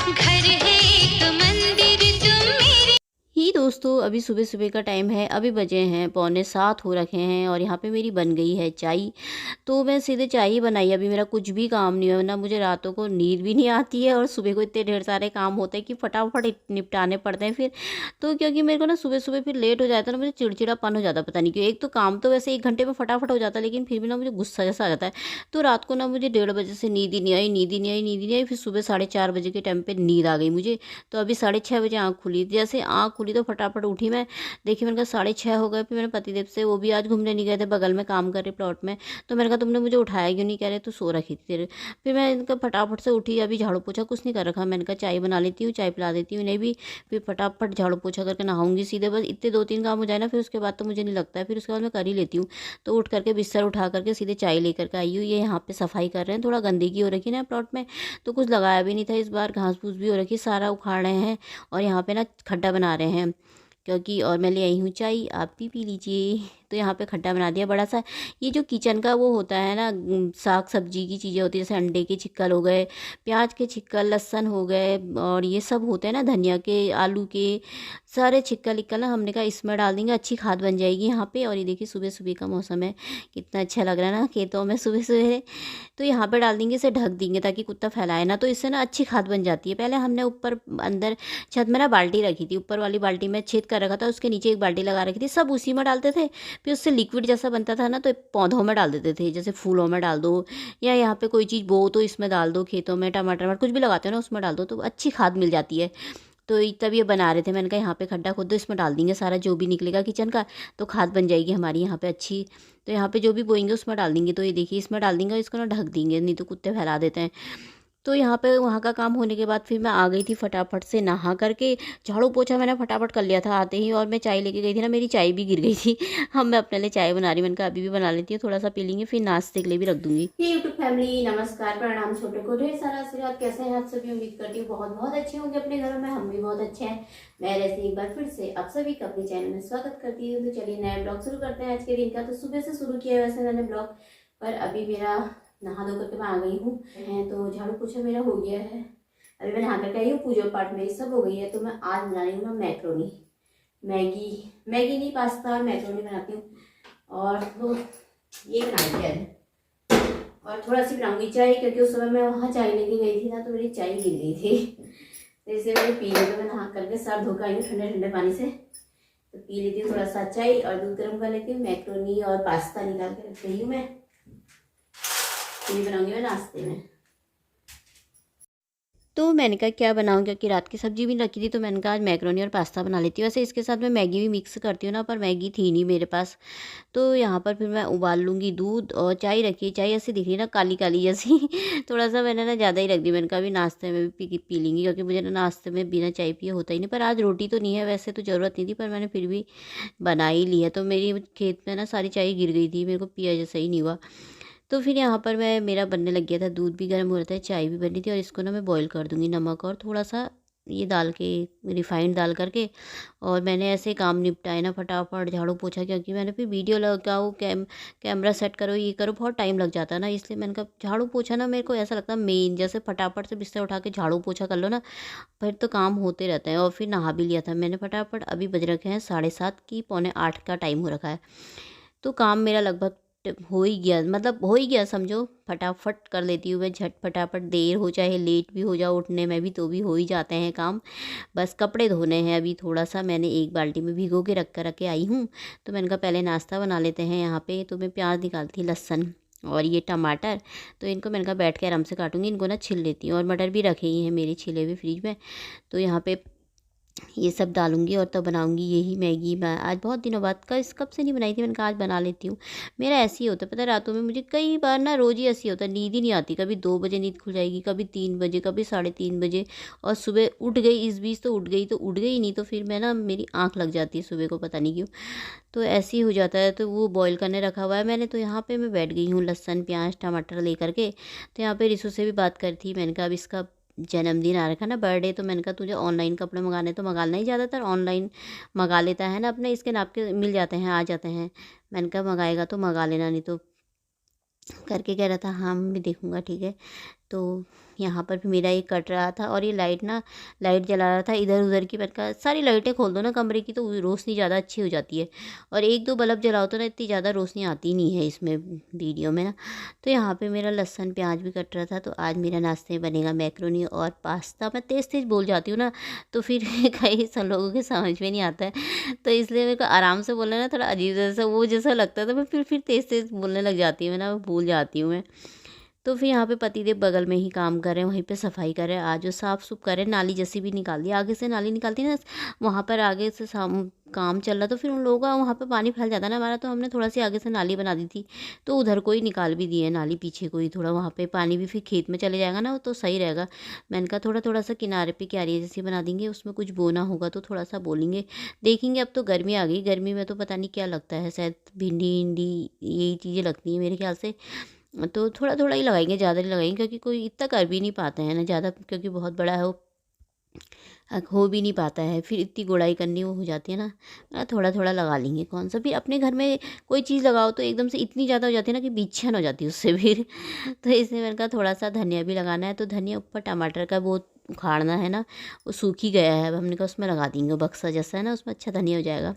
घर है एक मंदिर तुम मेरे। ही दोस्तों, अभी सुबह सुबह का टाइम है। अभी बजे हैं 6:45 हो रखे हैं और यहाँ पे मेरी बन गई है चाय। तो मैं सीधे चाय ही बनाई। अभी मेरा कुछ भी काम नहीं है, वरना मुझे रातों को नींद भी नहीं आती है और सुबह को इतने ढेर सारे काम होते हैं कि फटाफट निपटाने पड़ते हैं फिर। तो क्योंकि मेरे को ना सुबह सुबह फिर लेट हो जाता है ना, मुझे चिड़चिड़ापन हो जाता है। पता नहीं क्यों, एक तो काम तो वैसे 1 घंटे में फटाफट हो जाता है, लेकिन फिर भी ना मुझे गुस्सा जैसा आ जाता है। तो रात को ना मुझे 1:30 बजे से नींद ही नहीं आई, नींद ही नहीं आई, नींद ही नहीं आई। फिर सुबह 4:30 बजे के टाइम पर नींद आ गई मुझे। तो अभी 6:30 बजे आँख खुली। जैसे आँख खुली तो फटाफट उठी मैं। देखिए, मैंने कहा 6:30 हो गए। फिर मैंने पतिदेव से, वो भी आज घूमने नहीं गए थे, बगल में काम कर रहे प्लॉट में। तो मैंने कहा तुमने मुझे उठाया क्यों नहीं? कह रहे तो सो रखी थी तेरे। फिर मैं इनका फटाफट से उठी, अभी झाड़ू पोछा कुछ नहीं कर रखा। मैंने कहा चाय बना लेती हूँ, चाय पिला देती हूँ इन्हें भी। फिर फटाफट झाड़ू पोछा करके नहाऊंगी सीधे। बस इतने 2-3 काम हो जाए ना, फिर उसके बाद तो मुझे नहीं लगता है, फिर उसके बाद मैं कर ही लेती हूँ। तो उठ करके बिस्तर उठा करके सीधे चाय लेकर के आई हूँ। ये यहाँ पे सफाई कर रहे हैं, थोड़ा गंदगी हो रखी है ना प्लॉट में, तो कुछ लगाया भी नहीं था इस बार। घास फूस भी हो रखी, सारा उखाड़ रहे हैं और यहाँ पे ना खड्डा बना रहे हैं क्योंकि। और मैं ले आई हूँ चाय, आप भी पी लीजिए। तो यहाँ पे खड्डा बना दिया बड़ा सा। ये जो किचन का वो होता है ना, साग सब्जी की चीज़ें होती है, जैसे अंडे के छिक्कल हो गए, प्याज के छिक्कल, लहसुन हो गए, और ये सब होते हैं ना, धनिया के, आलू के, सारे छिक्कल इक्कल ना हमने कहा इसमें डाल देंगे, अच्छी खाद बन जाएगी यहाँ पे। और ये देखिए सुबह सुबह का मौसम है, कितना अच्छा लग रहा है ना खेतों में सुबह सुबह। तो यहाँ पे डाल देंगे, इसे ढक देंगे ताकि कुत्ता फैलाए ना, तो इससे ना अच्छी खाद बन जाती है। पहले हमने ऊपर अंदर छत में ना बाल्टी रखी थी, ऊपर वाली बाल्टी में छेद कर रखा था, उसके नीचे एक बाल्टी लगा रखी थी, सब उसी में डालते थे। फिर उससे लिक्विड जैसा बनता था ना, तो पौधों में डाल देते थे, जैसे फूलों में डाल दो, या यहाँ पे कोई चीज़ बो तो इसमें डाल दो, खेतों में टमाटर कुछ भी लगाते हो ना उसमें डाल दो, तो अच्छी खाद मिल जाती है। तो तब ये बना रहे थे, मैंने कहा यहाँ पे खड्डा खोद दो, इसमें डाल देंगे सारा जो भी निकलेगा किचन का, तो खाद बन जाएगी हमारी यहाँ पे अच्छी। तो यहाँ पे जो भी बोएंगे उसमें डाल देंगे। तो ये देखिए इसमें डाल देंगे, इसको ना ढक देंगे, नहीं तो कुत्ते फैला देते हैं। तो यहाँ पे वहाँ का काम होने के बाद फिर मैं आ गई थी फटाफट से नहा करके। झाड़ू पोछा मैंने फटाफट कर लिया था आते ही, और मैं चाय लेके गई थी ना, मेरी चाय भी गिर गई थी। हम मैं अपने लिए चाय बना रही, मैंने कहा अभी भी बना लेती हूँ, थोड़ा सा पी लेंगे, फिर नाश्ते के लिए भी रख दूंगी। ये यूट्यूब फैमिली, नमस्कार, प्रणाम, छोटे को ढेर सारा आशीर्वाद। कैसे हैं आप सभी? उम्मीद करती हूँ बहुत बहुत अच्छे होंगे अपने घरों में। हम भी बहुत अच्छे हैं। मैं ऐसे एक बार फिर से आप सभी का अपने चैनल में स्वागत करती हूँ। तो चलिए नया ब्लॉग शुरू करते हैं आज के दिन का। तो सुबह से शुरू किया वैसे मैंने ब्लॉग, पर अभी मेरा नहा धो करके मैं आ गई हूँ है, तो झाड़ू पोछा मेरा हो गया है। अभी मैं नहा करके आई हूँ, पूजा पाठ मेरी सब हो गई है। तो मैं आज बना रही हूँ ना मैक्रोनी, मैगी नहीं, पास्ता और मैक्रोनी बनाती हूँ। और तो ये बनाई है, और थोड़ा सी बनाऊंगी चाय, क्योंकि उस समय मैं वहाँ चाय लेके गई थी ना, तो मेरी चाय गिर गई थी। तो इसे मैंने पी ली। तो मैं नहा करके सर धो कर आई हूँ ठंडे ठंडे पानी से। तो पी लेती हूँ थोड़ा सा चाय और दूध गर्म कर लेती हूँ। मैक्रोनी और पास्ता निकाल के रख रही हूँ मैं, ये बनाऊंगी मैं नाश्ते में। तो मैंने कहा क्या बनाऊँ, क्योंकि रात की सब्जी भी रखी थी, तो मैंने कहा आज मैक्रोनी और पास्ता बना लेती हूँ। वैसे इसके साथ मैं मैगी भी मिक्स करती हूँ ना, पर मैगी थी नहीं मेरे पास। तो यहाँ पर फिर मैं उबाल लूँगी दूध, और चाय रखी। चाय ऐसे दिख रही ना काली काली जैसी। थोड़ा सा मैंने ना ज़्यादा ही रख दी। मैंने कहा अभी नाश्ते में भी पी लेंगी, क्योंकि मुझे ना नाश्ते में बिना चाय पिए होता ही नहीं। पर आज रोटी तो नहीं है, वैसे तो ज़रूरत नहीं थी, पर मैंने फिर भी बना ही ली है। तो मेरी खेत में ना सारी चाय गिर गई थी, मेरे को पिया जैसा ही नहीं हुआ। तो फिर यहाँ पर मेरा बनने लग गया था, दूध भी गर्म हो रहा था, चाय भी बनी थी, और इसको ना मैं बॉईल कर दूँगी नमक और थोड़ा सा ये डाल के, रिफाइंड डाल करके। और मैंने ऐसे काम निपटाए ना फटाफट, झाड़ू पोछा, क्योंकि मैंने फिर वीडियो लगाओ, कैमरा सेट करो, ये करो, बहुत टाइम लग जाता है ना, इसलिए मैंने कहा झाड़ू पोछा ना मेरे को ऐसा लगता है मेन, जैसे फटाफट से बिस्तर उठा के झाड़ू पोछा कर लो ना, फिर तो काम होते रहते हैं। और फिर नहा भी लिया था मैंने फटाफट। अभी बज रखे हैं 7:30 की, 7:45 का टाइम हो रखा है। तो काम मेरा लगभग हो ही गया, मतलब हो ही गया समझो। फटाफट कर लेती हूँ मैं, झट फटाफट, देर हो चाहे लेट भी हो जाओ उठने में भी, तो भी हो ही जाते हैं काम। बस कपड़े धोने हैं अभी, थोड़ा सा मैंने एक बाल्टी में भिगो के रख के आई हूँ। तो मैंने कहा पहले नाश्ता बना लेते हैं यहाँ पे। तो मैं प्याज निकालती, लहसुन और ये टमाटर, तो इनको मैंने कहा बैठ के आराम से काटूंगी, इनको ना छिल लेती हूँ। और मटर भी रखे ही हैं मेरे छिले हुए फ्रिज में। तो यहाँ पे ये सब डालूंगी और तब बनाऊंगी यही मैगी। मैं आज बहुत दिनों बाद, कब से नहीं बनाई थी, मैंने कहा आज बना लेती हूँ। मेरा ऐसे ही होता है, पता है, रातों में मुझे कई बार ना रोज़ ही ऐसी होता है, नींद ही नहीं आती। कभी 2 बजे नींद खुल जाएगी, कभी 3 बजे, कभी 3:30 बजे, और सुबह उठ गई इस बीच, तो उठ गई नहीं, तो फिर मैं ना, मेरी आँख लग जाती है सुबह को, पता नहीं क्यों। तो ऐसे ही हो जाता है। तो वो बॉईल करने रखा हुआ है मैंने। तो यहाँ पे मैं बैठ गई हूँ लहसुन प्याज टमाटर लेकर के। तो यहाँ पे रिसू से भी बात करी थी, मैंने कहा अब इसका जन्मदिन आ रखा ना, बर्थडे, तो मैंने कहा तुझे ऑनलाइन कपड़े मंगाने, तो मंगा लेना ही, ज़्यादातर ऑनलाइन मंगा लेता है ना, अपने इसके नाप के मिल जाते हैं, आ जाते हैं। मैंने कहा मंगाएगा तो मंगा लेना, नहीं तो करके कह रहा था हाँ मैं भी देखूँगा, ठीक है। तो यहाँ पर भी मेरा ये कट रहा था और ये लाइट जला रहा था इधर उधर की। मैंने कहा सारी लाइटें खोल दो ना कमरे की, तो रोशनी ज़्यादा अच्छी हो जाती है, और एक दो बल्ब जलाओ तो ना इतनी ज़्यादा रोशनी आती नहीं है इसमें वीडियो में ना। तो यहाँ पे मेरा लहसुन प्याज भी कट रहा था। तो आज मेरा नाश्ते में बनेगा मैक्रोनी और पास्ता। मैं तेज़ तेज़ बोल जाती हूँ ना, तो फिर कई सब लोगों के समझ में नहीं आता है, तो इसलिए मेरे को आराम से बोलना ना थोड़ा अजीब जैसा वो जैसा लगता है, तो मैं फिर तेज़ तेज़ बोलने लग जाती हूँ, मैं ना भूल जाती हूँ मैं। तो फिर यहाँ पे पतिदेव बगल में ही काम कर रहे हैं, वहीं पे सफाई कर रहे हैं, आज वो साफ़ सुफ कर रहे हैं। नाली जैसी भी निकाल दी, आगे से नाली निकालती है ना, वहाँ पर आगे से काम चल रहा, तो फिर उन लोगों का वहाँ पे पानी फैल जाता है ना हमारा, तो हमने थोड़ा सी आगे से नाली बना दी थी, तो उधर को ही निकाल भी दिए नाली, पीछे को ही थोड़ा, वहाँ पे पानी भी फिर खेत में चले जाएगा ना, तो सही रहेगा। मैंने कहा थोड़ा थोड़ा सा किनारे पे क्यारी जैसी बना देंगे, उसमें कुछ बोना होगा तो थोड़ा सा बोलेंगे, देखेंगे। अब तो गर्मी आ गई, गर्मी में तो पता नहीं क्या लगता है, शायद भिंडी इंडी यही चीज़ें लगती हैं मेरे ख्याल से। तो थोड़ा थोड़ा ही लगाएंगे, ज़्यादा नहीं लगाएंगे, क्योंकि कोई इतना कर भी नहीं पाते हैं ना ज़्यादा, क्योंकि बहुत बड़ा है वो, हो भी नहीं पाता है, फिर इतनी गुड़ाई करनी वो हो जाती है ना, थोड़ा थोड़ा लगा लेंगे। कौन सा फिर अपने घर में कोई चीज़ लगाओ तो एकदम से इतनी ज़्यादा हो जाती है ना कि बेचैन हो जाती है उससे फिर। तो इसलिए मैंने कहा थोड़ा सा धनिया भी लगाना है, तो धनिया ऊपर टमाटर का वो उखाड़ना है ना, वो सूख ही गया है, अब हमने कहा उसमें लगा देंगे, बक्सा जैसा है ना, उसमें अच्छा धनिया हो जाएगा।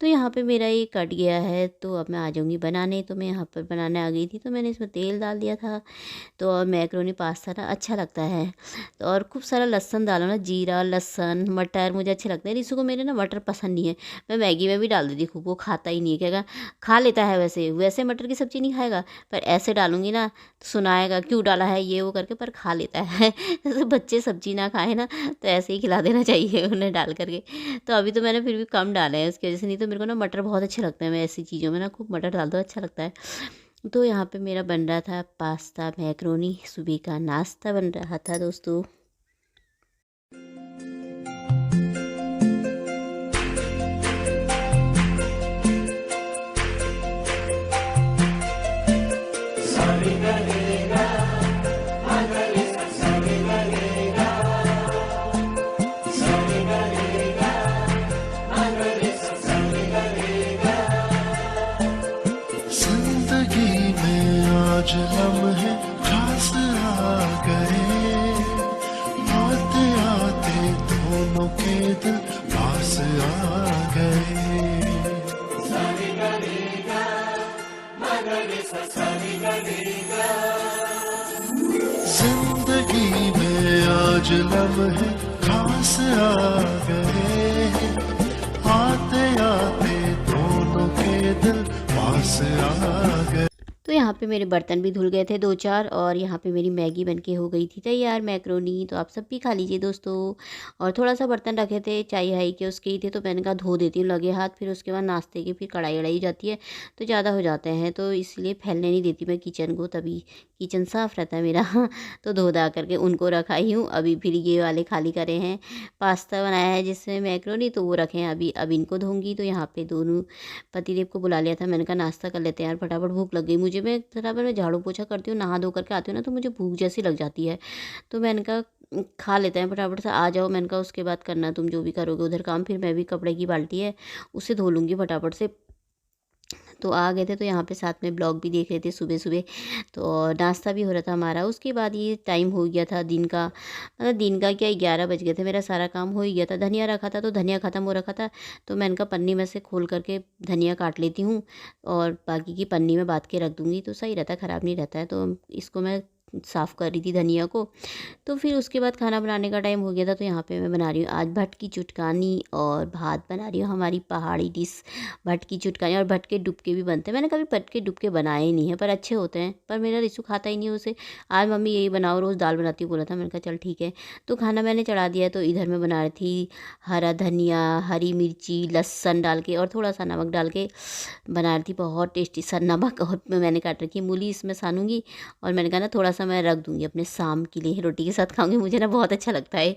तो यहाँ पे मेरा ये कट गया है, तो अब मैं आ जाऊँगी बनाने। तो मैं यहाँ पर बनाने आ गई थी, तो मैंने इसमें तेल डाल दिया था। तो और मैक्रोनी पास्ता ना अच्छा लगता है, तो और खूब सारा लहसुन डालो ना, जीरा लहसुन मटर मुझे अच्छे लगते हैं। रिसु को मेरे ना मटर पसंद नहीं है, मैं मैगी में भी डाल देती खूब, वो खाता ही नहीं है, कहेगा खा लेता है वैसे वैसे मटर की सब्ज़ी नहीं खाएगा, पर ऐसे डालूंगी ना तो सुनाएगा क्यों डाला है ये वो करके, पर खा लेता है। जैसे बच्चे सब्जी ना खाए ना, तो ऐसे ही खिला देना चाहिए उन्हें डाल करके। तो अभी तो मैंने फिर भी कम डाले हैं उसकी वजह से, नहीं तो मेरे को ना मटर बहुत अच्छे लगते हैं, मैं ऐसी चीज़ों में ना खूब मटर डाल दो अच्छा लगता है। तो यहाँ पे मेरा बन रहा था पास्ता मैक्रोनी, सुबह का नाश्ता बन रहा था दोस्तों। जिंदगी में आज लम्हे खास आ गए, आते आते दोनों के दिल पास आ गए। जिंदगी में आज लम्हे खास आ गए, आते आते दोनों के दिल पास आ गए। तो यहाँ पे मेरे बर्तन भी धुल गए थे दो चार, और यहाँ पे मेरी मैगी बनके हो गई थी तैयार मैक्रोनी। तो आप सब भी खा लीजिए दोस्तों। और थोड़ा सा बर्तन रखे थे चाय हाई के उसके ही थे, तो मैंने कहा धो देती हूँ लगे हाथ, फिर उसके बाद नाश्ते की फिर कढ़ाई वढ़ाई जाती है तो ज़्यादा हो जाते हैं, तो इसलिए फैलने नहीं देती मैं किचन को, तभी किचन साफ़ रहता है मेरा। तो धो धा करके उनको रखा ही हूँ। अभी फिर ये वाले खाली करे हैं, पास्ता बनाया है जिसमें मैक्रोनी, तो वो रखे हैं अभी, अब इनको धोंगी। तो यहाँ पे दोनों पतिदेव को बुला लिया था, मैंने कहा नाश्ता कर लेते हैं यार, फटाफट भूख लग गई मुझे। मैं बराबर मैं झाड़ू पोछा करती हूँ, नहा धो करके आती हूँ ना, तो मुझे भूख जैसी लग जाती है। तो मैंने कहा खा लेते हैं फटाफट से, आ जाओ। मैंने कहा उसके बाद करना तुम जो भी करोगे उधर काम, फिर मैं भी कपड़े की बाल्टी है उसे धो लूँगी फटाफट से। तो आ गए थे, तो यहाँ पे साथ में ब्लॉग भी देख रहे थे सुबह सुबह, तो नाश्ता भी हो रहा था हमारा। उसके बाद ये टाइम हो गया था दिन का, मतलब दिन का क्या 11 बज गए थे, मेरा सारा काम हो ही गया था। धनिया रखा था तो धनिया ख़त्म हो रखा था, तो मैंने कहा पन्नी में से खोल करके धनिया काट लेती हूँ, और बाकी की पन्नी में बांध के रख दूँगी, तो सही रहता है, ख़राब नहीं रहता है। तो इसको मैं साफ़ कर रही थी धनिया को। तो फिर उसके बाद खाना बनाने का टाइम हो गया था, तो यहाँ पे मैं बना रही हूँ आज भट की चुटकानी और भात बना रही हूँ, हमारी पहाड़ी डिश भट की चुटकानी। और भट के डुबके भी बनते हैं, मैंने कभी भट के डुबके बनाए ही नहीं है, पर अच्छे होते हैं, पर मेरा रिसु खाता ही नहीं है उसे। आज मम्मी यही बनाओ, रोज़ दाल बनाती हूँ बोला था, मैंने कहा चल ठीक है। तो खाना मैंने चढ़ा दिया, तो इधर मैं बना रही थी हरा धनिया हरी मिर्ची लहसुन डाल के और थोड़ा सा नमक डाल के बना रही थी, बहुत टेस्टी सा। नमक और मैंने काट रखी मूली इसमें सानूंगी, और मैंने कहा ना थोड़ा सा मैं रख दूँगी अपने शाम के लिए, रोटी के साथ खाऊंगी, मुझे ना बहुत अच्छा लगता है,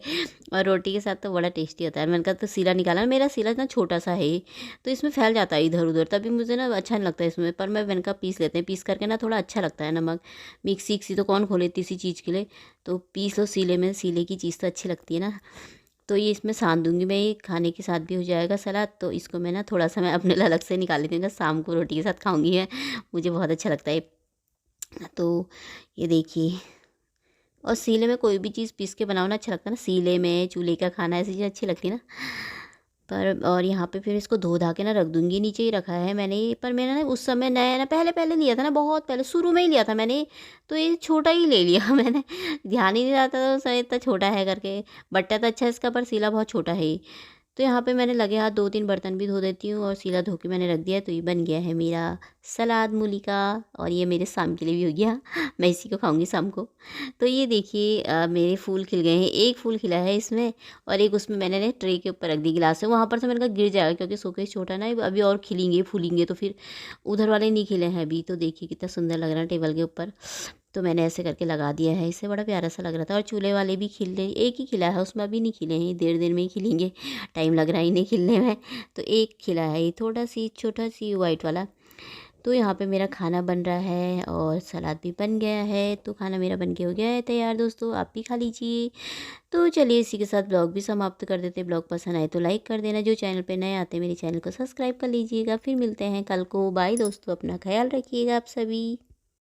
और रोटी के साथ तो बड़ा टेस्टी होता है। मैंने कहा तो सीला निकाला, मेरा सीला इतना छोटा सा है तो इसमें फैल जाता है इधर उधर, तभी मुझे ना अच्छा नहीं लगता है इसमें। पर मैंने कहा पीस लेते हैं, पीस करके ना थोड़ा अच्छा लगता है। नमक मिक्सी तो कौन खोले इसी चीज़ के लिए, तो पीस लो सीले में, सीले की चीज़ तो अच्छी लगती है ना। तो ये इसमें सान दूंगी मैं, ये खाने के साथ भी हो जाएगा सलाद। तो इसको मैं ना थोड़ा सा मैं अपने लिए अलग से निकाल लेती हूँ, शाम को रोटी के साथ खाऊंगी है, मुझे बहुत अच्छा लगता है। तो ये देखिए और सीले में कोई भी चीज़ पीस के बनाओ ना अच्छा लगता है ना, सीले में चूल्हे का खाना ऐसी चीज़ अच्छी लगती है ना। पर और यहाँ पे फिर इसको धो धा के ना रख दूँगी, नीचे ही रखा है मैंने। पर मैंने ना उस समय नया ना पहले पहले लिया था ना, बहुत पहले शुरू में ही लिया था मैंने, तो ये छोटा ही ले लिया मैंने। ध्यान ही नहीं रहा था तो शायद इतना छोटा है करके। बट्टा तो अच्छा है इसका, पर सीला बहुत छोटा है ये। तो यहाँ पे मैंने लगे हाथ 2-3 बर्तन भी धो देती हूँ और सीला धो के मैंने रख दिया। तो ये बन गया है मेरा सलाद मूली का, और ये मेरे शाम के लिए भी हो गया। मैं इसी को खाऊंगी शाम को। तो ये देखिए मेरे फूल खिल गए हैं, एक फूल खिला है इसमें और एक उसमें मैंने ना ट्रे के ऊपर रख दी गिलास से। वहाँ पर से मैंने कहा गिर जाएगा क्योंकि शोकेस छोटा है ना, अभी और खिलेंगे फूलेंगे तो फिर उधर वाले नहीं खिले हैं अभी। तो देखिए कितना सुंदर लग रहा है टेबल के ऊपर। तो मैंने ऐसे करके लगा दिया है, इससे बड़ा प्यारा सा लग रहा था। और चूल्हे वाले भी खिल रहे, एक ही खिला है उसमें, अभी नहीं खिले हैं, देर देर में ही खिलेंगे, टाइम लग रहा है इन्हें खिलने में। तो एक खिला है ये थोड़ा सी छोटा सी वाइट वाला। तो यहाँ पे मेरा खाना बन रहा है और सलाद भी बन गया है। तो खाना मेरा बन के हो गया है तैयार दोस्तों, आप भी खा लीजिए। तो चलिए इसी के साथ ब्लॉग भी समाप्त कर देते। ब्लॉग पसंद आए तो लाइक कर देना, जो चैनल पे नए आते हैं मेरे चैनल को सब्सक्राइब कर लीजिएगा। फिर मिलते हैं कल को, बाय दोस्तों, अपना ख्याल रखिएगा आप सभी।